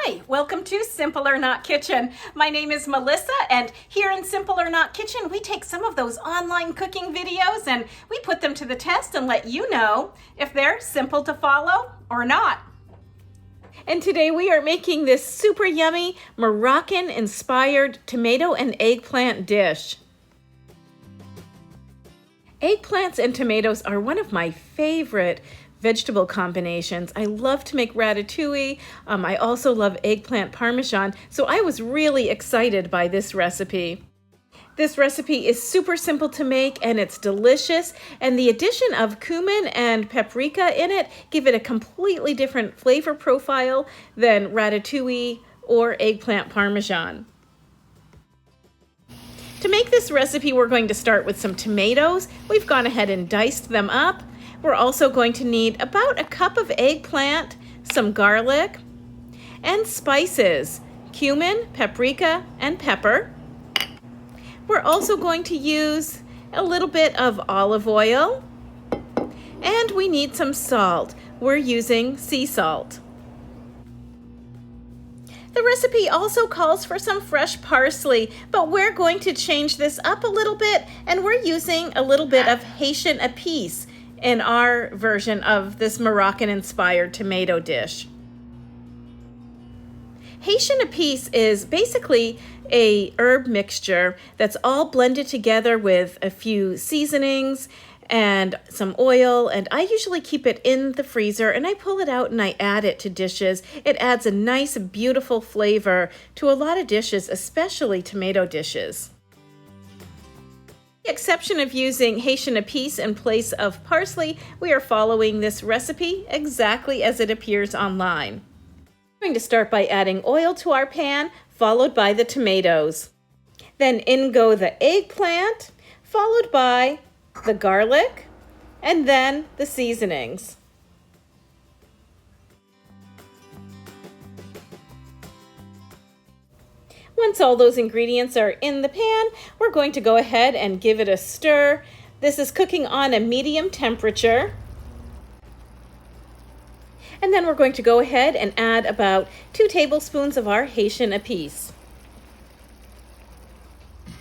Hi, welcome to Simple or Not Kitchen. My name is Melissa, and here in Simple or Not Kitchen, we take some of those online cooking videos and we put them to the test and let you know if they're simple to follow or not. And today we are making this super yummy Moroccan-inspired tomato and eggplant dish. Eggplants and tomatoes are one of my favorite vegetable combinations. I love to make ratatouille. I also love eggplant parmesan, so I was really excited by this recipe. This recipe is super simple to make and it's delicious, and the addition of cumin and paprika in it give it a completely different flavor profile than ratatouille or eggplant parmesan. To make this recipe, we're going to start with some tomatoes. We've gone ahead and diced them up. We're also going to need about a cup of eggplant, some garlic, and spices, cumin, paprika, and pepper. We're also going to use a little bit of olive oil, and we need some salt. We're using sea salt. The recipe also calls for some fresh parsley, but we're going to change this up a little bit, and we're using a little bit of Haitian épices in our version of this Moroccan-inspired tomato dish. Haitian épices is basically a herb mixture that's all blended together with a few seasonings and some oil, and I usually keep it in the freezer and I pull it out and I add it to dishes. It adds a nice, beautiful flavor to a lot of dishes, especially tomato dishes. With the exception of using Haitian épices in place of parsley, we are following this recipe exactly as it appears online. We're going to start by adding oil to our pan, followed by the tomatoes. Then in go the eggplant, followed by the garlic, and then the seasonings. Once all those ingredients are in the pan, we're going to go ahead and give it a stir. This is cooking on a medium temperature. And then we're going to go ahead and add about 2 tablespoons of our Haitian épices.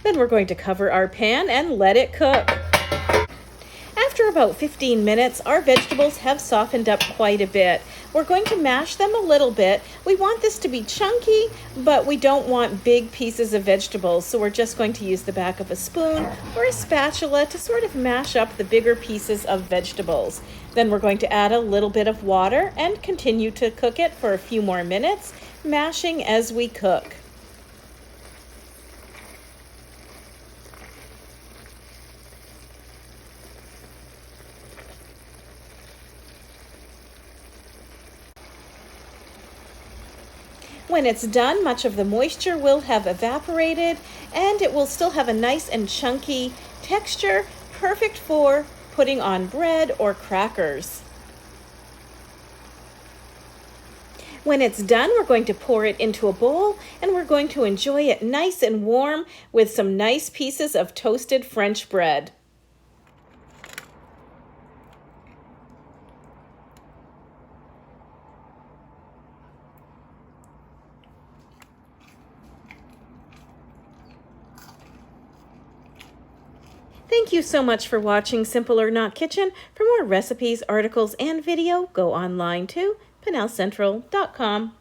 Then we're going to cover our pan and let it cook. After about 15 minutes, our vegetables have softened up quite a bit. We're going to mash them a little bit. We want this to be chunky, but we don't want big pieces of vegetables, so we're just going to use the back of a spoon or a spatula to sort of mash up the bigger pieces of vegetables. Then we're going to add a little bit of water and continue to cook it for a few more minutes, mashing as we cook. When it's done, much of the moisture will have evaporated and it will still have a nice and chunky texture, perfect for putting on bread or crackers. When it's done, we're going to pour it into a bowl and we're going to enjoy it nice and warm with some nice pieces of toasted French bread. Thank you so much for watching Simple or Not Kitchen. For more recipes, articles, and video, go online to PenelCentral.com.